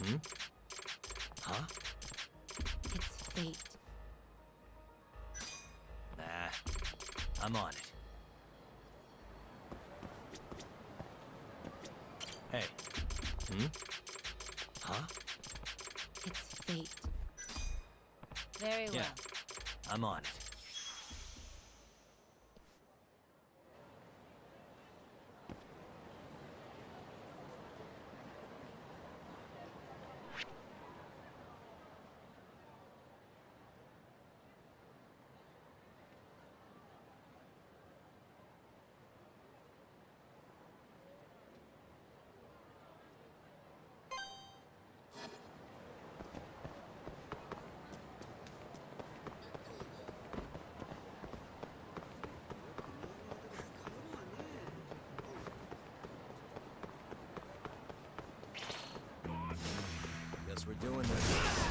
Hmm? Huh? It's fate. Nah, I'm on it. Hey. Hmm? Huh? It's fate. Very well. Yeah, I'm on it. Guess we're doing this.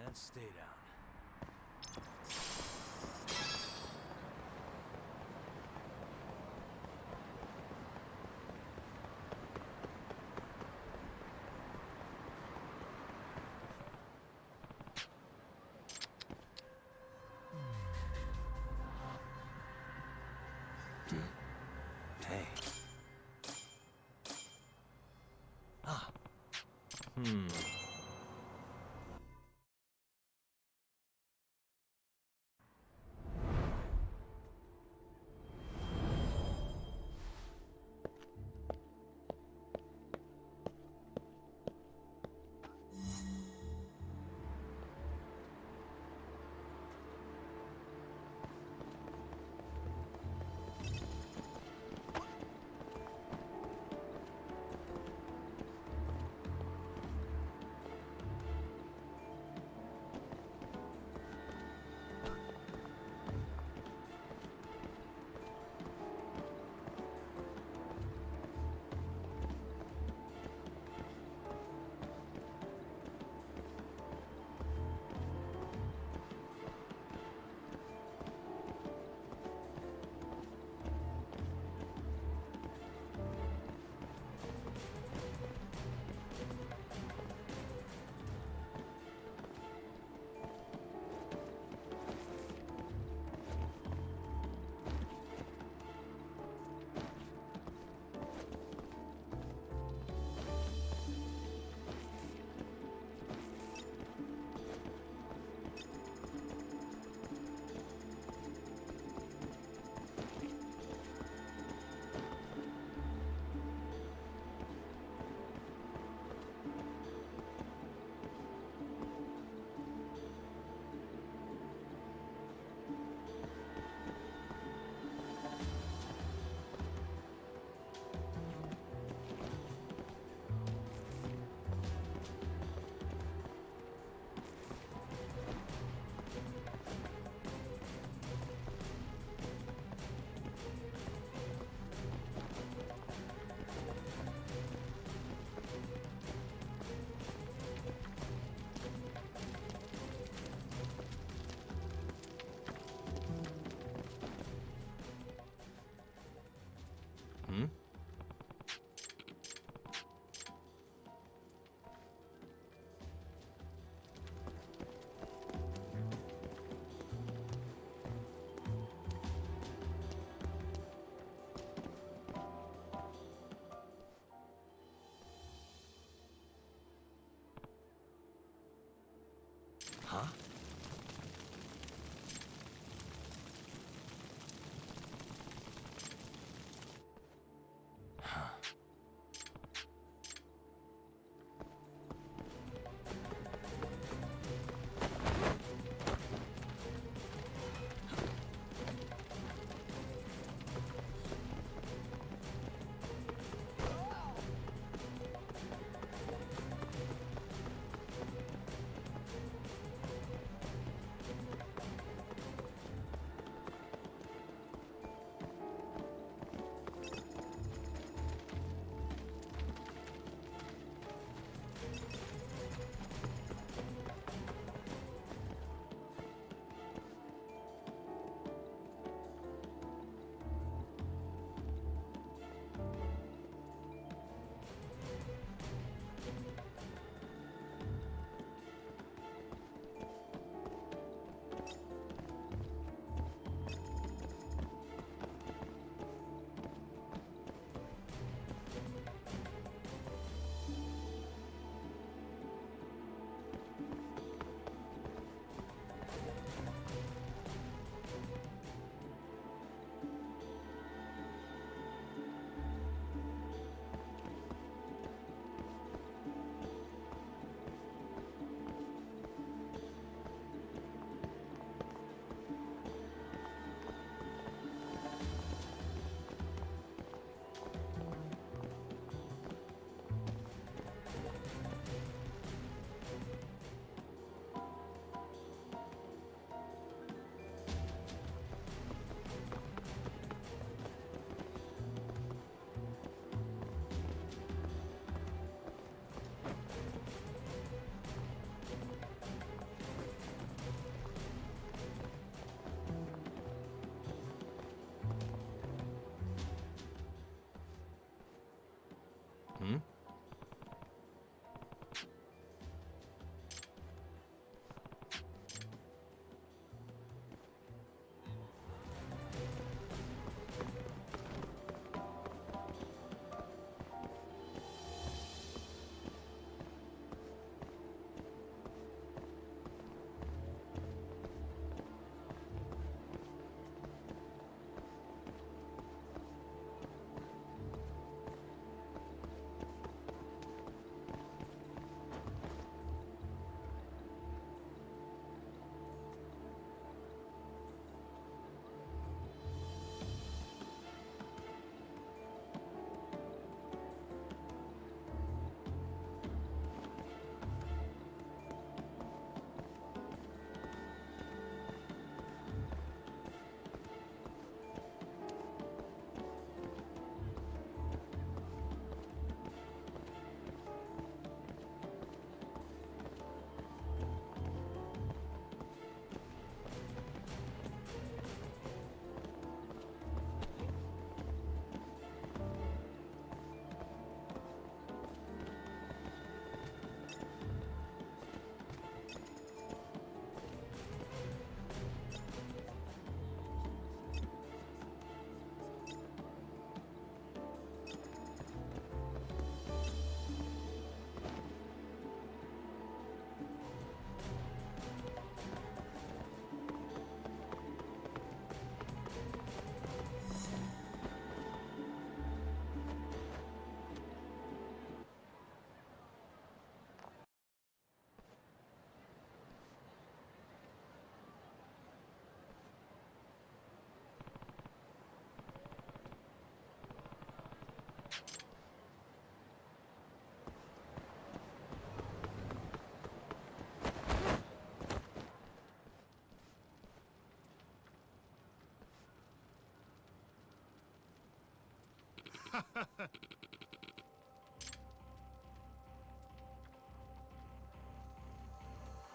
And stay down. Hey. Ah. Hmm.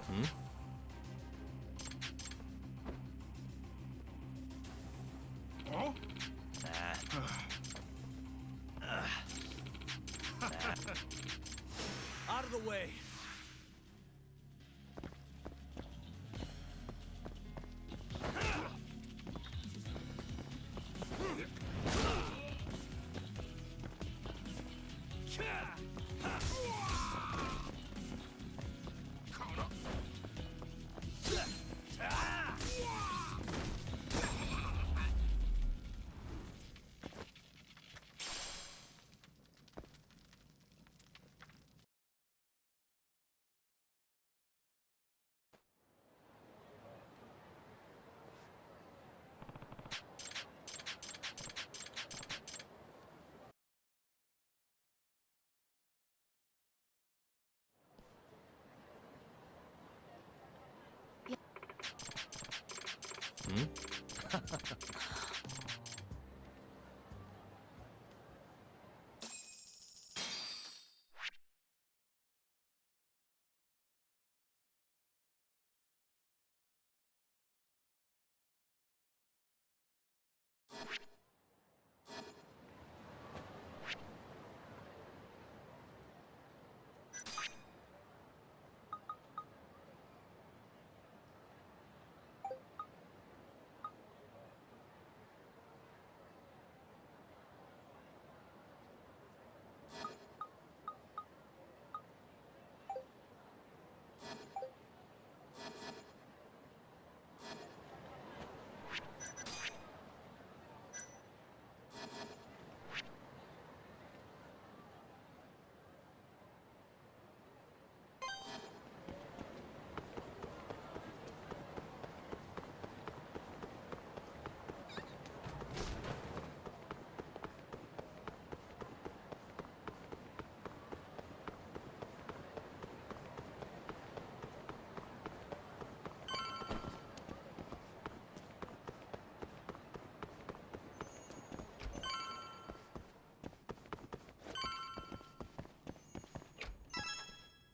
Hmm? Oh? Out of the way. Hmm?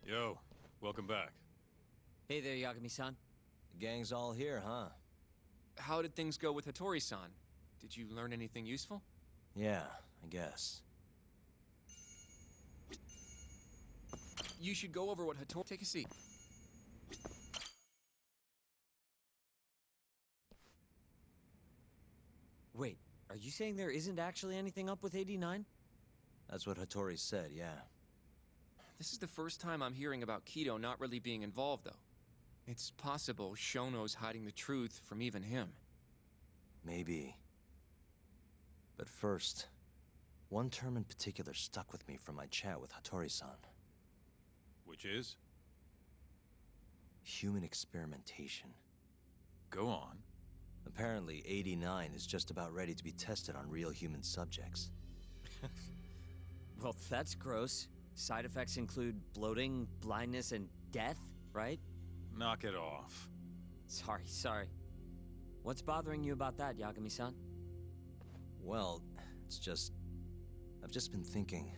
Yo, welcome back. Hey there, Yagami-san. The gang's all here, huh? How did things go with Hattori-san? Did you learn anything useful? Yeah, I guess. You should go over what Hattori... Take a seat. Wait, are you saying there isn't actually anything up with 89? That's what Hattori said, yeah. This is the first time I'm hearing about Kaito not really being involved, though. It's possible Shono's hiding the truth from even him. Maybe. But first, one term in particular stuck with me from my chat with Hattori-san. Which is? Human experimentation. Go on. Apparently, 89 is just about ready to be tested on real human subjects. Well, that's gross. Side effects include bloating, blindness, and death, right? Knock it off. Sorry. What's bothering you about that, Yagami-san? Well, it's just... I've just been thinking...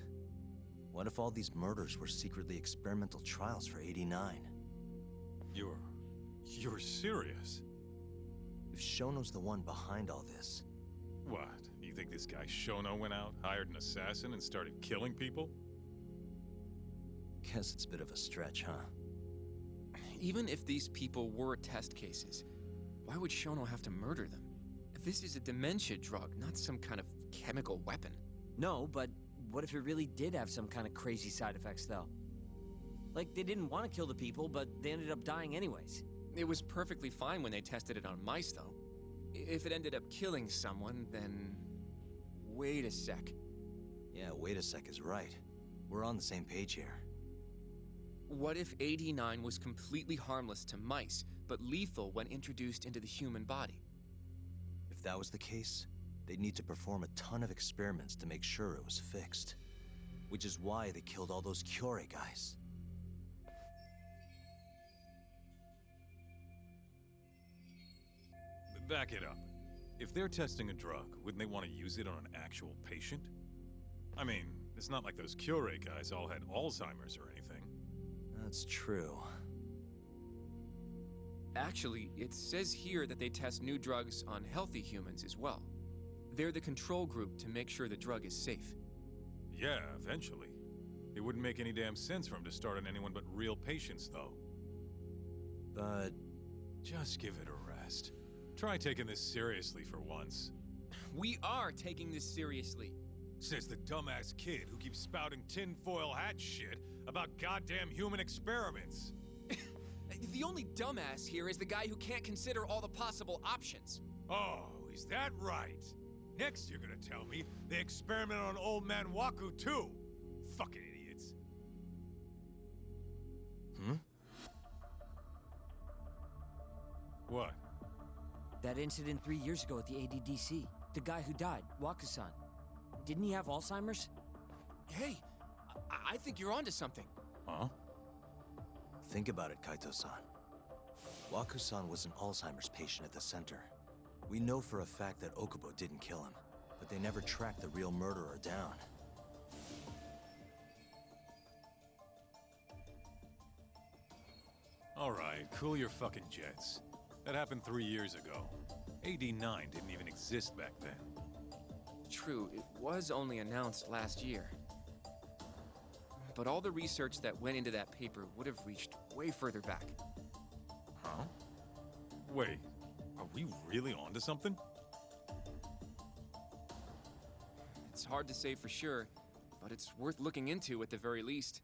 What if all these murders were secretly experimental trials for 89? You're serious? If Shono's the one behind all this... What? You think this guy Shono went out, hired an assassin, and started killing people? Guess it's a bit of a stretch, huh? Even if these people were test cases, why would Shono have to murder them? This is a dementia drug, not some kind of chemical weapon. No, but what if it really did have some kind of crazy side effects, though? Like, they didn't want to kill the people, but they ended up dying anyways. It was perfectly fine when they tested it on mice, though. If it ended up killing someone, then... Wait a sec. Yeah, wait a sec is right. We're on the same page here. What if 89 was completely harmless to mice, but lethal when introduced into the human body? If that was the case, they'd need to perform a ton of experiments to make sure it was fixed. Which is why they killed all those Kyorei guys. Back it up. If they're testing a drug, wouldn't they want to use it on an actual patient? I mean, it's not like those Kyorei guys all had Alzheimer's or anything. That's true. Actually, it says here that they test new drugs on healthy humans as well. They're the control group to make sure the drug is safe. Yeah, eventually. It wouldn't make any damn sense for him to start on anyone but real patients, though. But Just give it a rest. Try taking this seriously for once. We are taking this seriously. Says the dumbass kid who keeps spouting tinfoil hat shit about goddamn human experiments. The only dumbass here is the guy who can't consider all the possible options. Oh, is that right? Next you're gonna tell me they experiment on old man Waku too. Fucking idiots. What? That incident 3 years ago at the ADDC. The guy who died, Waku-san. Didn't he have Alzheimer's? Hey, I think you're onto something. Huh? think about it, Kaito-san. Waku-san was an Alzheimer's patient at the center. We know for a fact that Okubo didn't kill him, but they never tracked the real murderer down. Alright, cool your fucking jets. That happened 3 years ago. AD9 didn't even exist back then. True, it was only announced last year. But all the research that went into that paper would have reached way further back. Huh? Wait, are we really onto something? It's hard to say for sure, but it's worth looking into at the very least.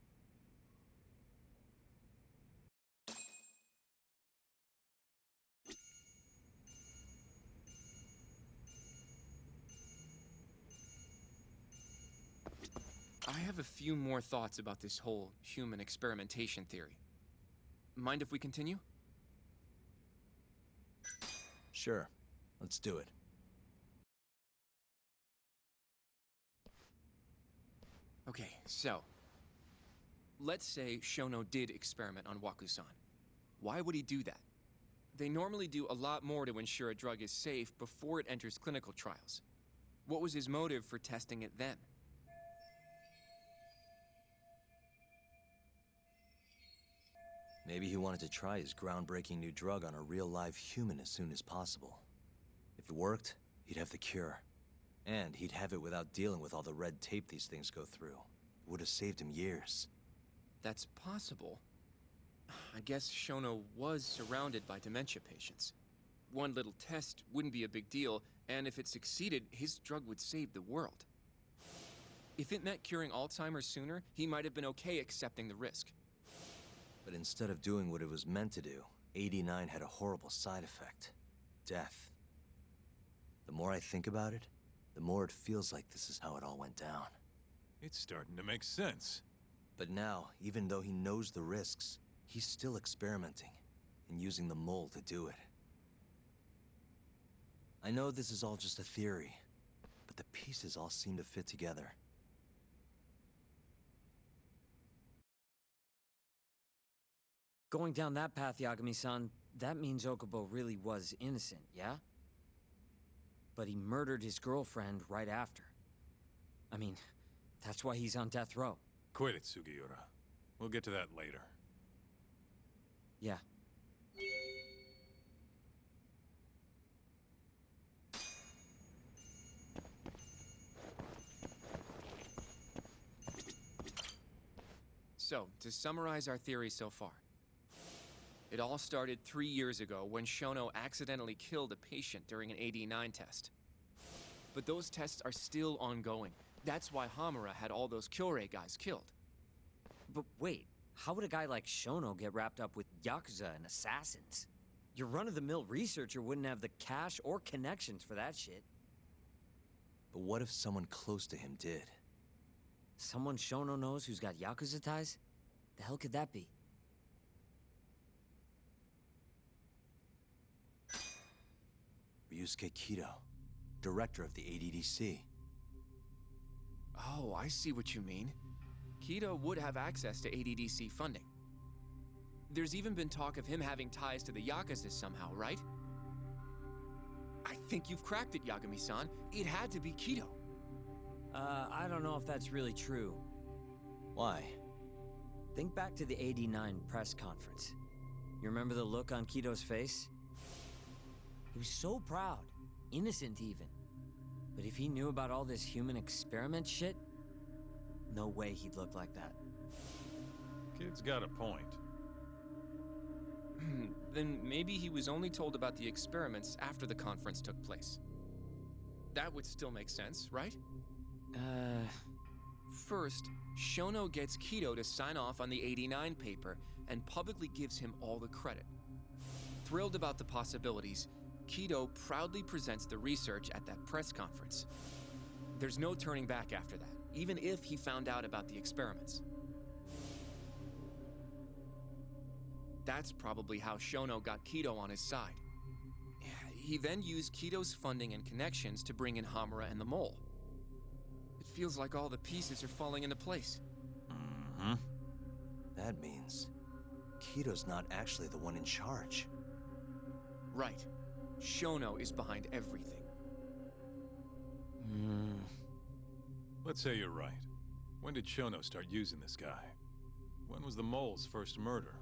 I have a few more thoughts about this whole human experimentation theory. Mind if we continue? Sure, let's do it. Okay, so... let's say Shono did experiment on Waku-san. Why would he do that? They normally do a lot more to ensure a drug is safe before it enters clinical trials. What was his motive for testing it then? Maybe he wanted to try his groundbreaking new drug on a real live human as soon as possible. If it worked, he'd have the cure. And he'd have it without dealing with all the red tape these things go through. It would have saved him years. That's possible. I guess Shono was surrounded by dementia patients. One little test wouldn't be a big deal, and if it succeeded, his drug would save the world. If it meant curing Alzheimer's sooner, he might have been okay accepting the risk. But instead of doing what it was meant to do, 89 had a horrible side effect. Death. The more I think about it, the more it feels like this is how it all went down. It's starting to make sense. But now, even though he knows the risks, he's still experimenting and using the mole to do it. I know this is all just a theory, but the pieces all seem to fit together. Going down that path, Yagami-san, that means Okubo really was innocent, yeah? But he murdered his girlfriend right after. I mean, that's why he's on death row. Quit it, Sugiura. We'll get to that later. Yeah. So, to summarize our theory so far. It all started 3 years ago when Shono accidentally killed a patient during an AD9 test. But those tests are still ongoing. That's why Hamura had all those Kyorei guys killed. But wait, how would a guy like Shono get wrapped up with yakuza and assassins? Your run-of-the-mill researcher wouldn't have the cash or connections for that shit. But what if someone close to him did? Someone Shono knows who's got yakuza ties? The hell could that be? Ryusuke Kido, director of the ADDC. Oh, I see what you mean. Kido would have access to ADDC funding. There's even been talk of him having ties to the Yakuza somehow, right? I think you've cracked it, Yagami-san. It had to be Kido. I don't know if that's really true. Why? Think back to the '89 press conference. You remember the look on Kito's face? He was so proud, innocent even. But if he knew about all this human experiment shit, no way he'd look like that. Kid's got a point. Then maybe he was only told about the experiments after the conference took place. That would still make sense, right? First, Shono gets Kito to sign off on the '89 paper and publicly gives him all the credit. Thrilled about the possibilities, Kito proudly presents the research at that press conference. There's no turning back after that, even if he found out about the experiments. That's probably how Shono got Kito on his side. He then used Kito's funding and connections to bring in Hamura and the mole. It feels like all the pieces are falling into place. Mm-hmm. That means Kito's not actually the one in charge. Right. Shono is behind everything. Let's say you're right. When did Shono start using this guy? When was the mole's first murder?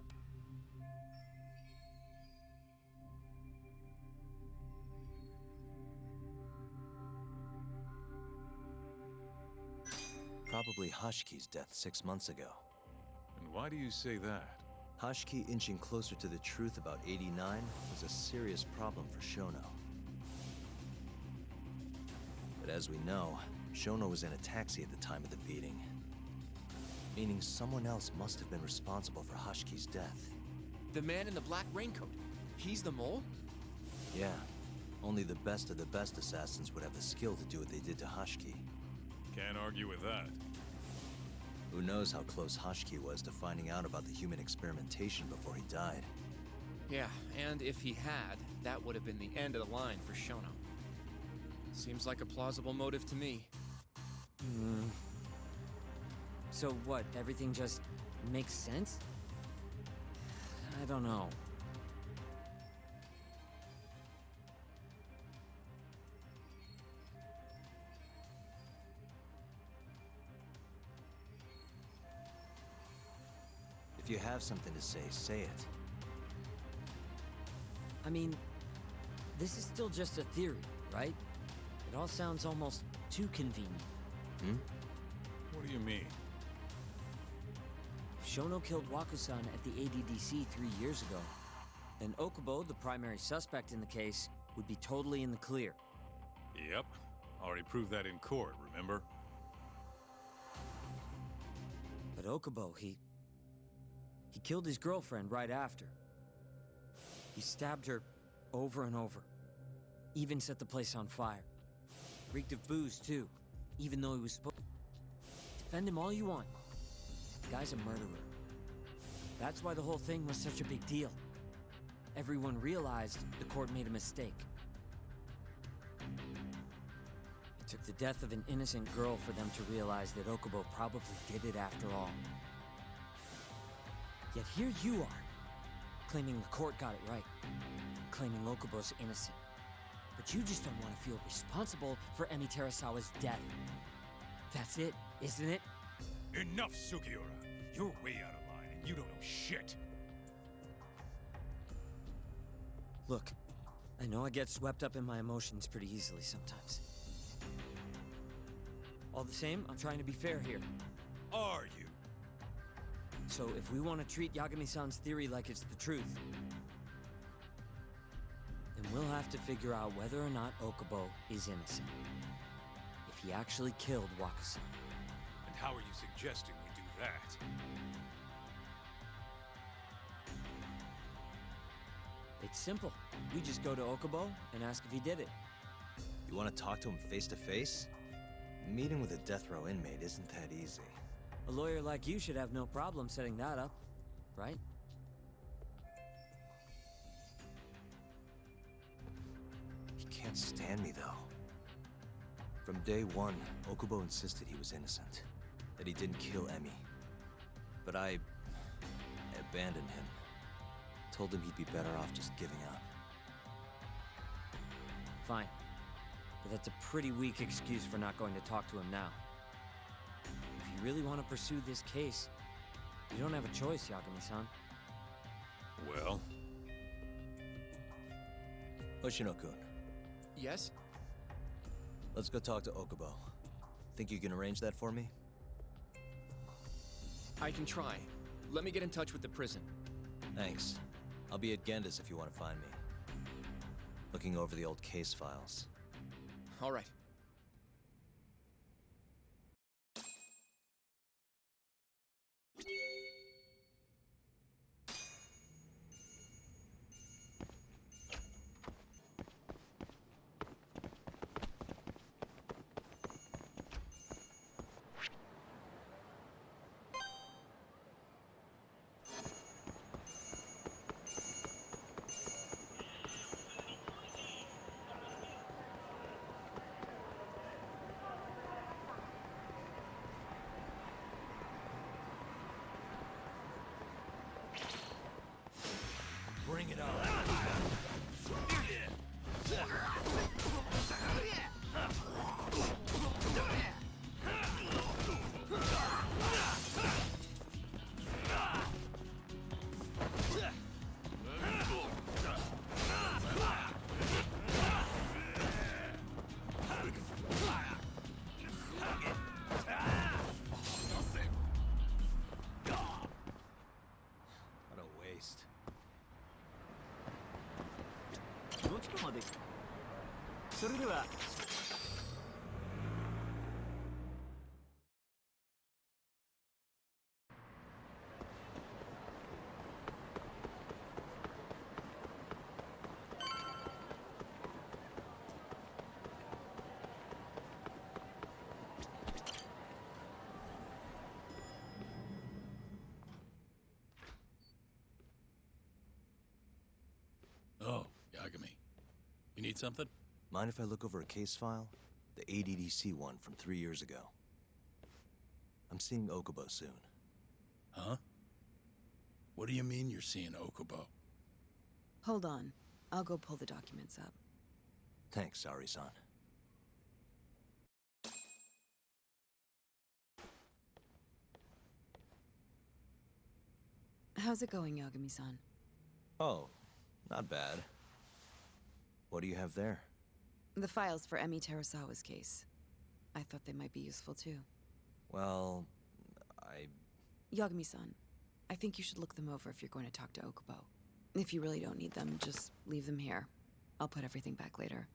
Probably Hashki's death 6 months ago. And why do you say that? Hashki inching closer to the truth about 89 was a serious problem for Shono. But as we know, Shono was in a taxi at the time of the beating. Meaning someone else must have been responsible for Hashki's death. The man in the black raincoat. He's the mole? Yeah. Only the best of the best assassins would have the skill to do what they did to Hashki. Can't argue with that. Who knows how close Hashki was to finding out about the human experimentation before he died. Yeah, and if he had, that would have been the end of the line for Shono. Seems like a plausible motive to me. So what, everything just makes sense? I don't know. If you have something to say it. I mean, this is still just a theory, right? It all sounds almost too convenient. What do you mean? If Shono killed Waku-san at the ADDC 3 years ago, then Okubo, the primary suspect in the case, would be totally in the clear. Yep. Already proved that in court, remember? But Okubo, he killed his girlfriend right after. He stabbed her over and over. Even set the place on fire. Reeked of booze, too. Even though he was supposed to. Defend him all you want. The guy's a murderer. That's why the whole thing was such a big deal. Everyone realized the court made a mistake. It took the death of an innocent girl for them to realize that Okubo probably did it after all. Yet here you are, claiming the court got it right, claiming Okubo's innocent. But you just don't want to feel responsible for Emi Terasawa's death. That's it, isn't it? Enough, Sugiura. You're way out of line, and you don't know shit. Look, I know I get swept up in my emotions pretty easily sometimes. All the same, I'm trying to be fair here. Are you? So if we want to treat Yagami-san's theory like it's the truth, then we'll have to figure out whether or not Okubo is innocent. If he actually killed Waku-san. And how are you suggesting we do that? It's simple. We just go to Okubo and ask if he did it. You want to talk to him face to face? Meeting with a death row inmate isn't that easy. A lawyer like you should have no problem setting that up, right? He can't stand me, though. From day one, Okubo insisted he was innocent, that he didn't kill Emi. But I abandoned him. Told him he'd be better off just giving up. Fine. But that's a pretty weak excuse for not going to talk to him now. you really want to pursue this case, you don't have a choice, Yagami-san. Well? Hoshino-kun, Yes? let's go talk to Okubo. Think you can arrange that for me? I can try. Let me get in touch with the prison. Thanks. I'll be at Genda's if you want to find me. Looking over the old case files. All right. Bring it on. What a waste. どちらまでそれでは Oh, Yagami. You need something? Mind if I look over a case file? The ADDC one from 3 years ago. I'm seeing Okubo soon. Huh? What do you mean you're seeing Okubo? Hold on. I'll go pull the documents up. Thanks, Sari-san. How's it going, Yagami-san? Oh, not bad. What do you have there? The files for Emi Terasawa's case. I thought they might be useful too. Well, Yagami-san, I think you should look them over if you're going to talk to Okubo. If you really don't need them, just leave them here. I'll put everything back later.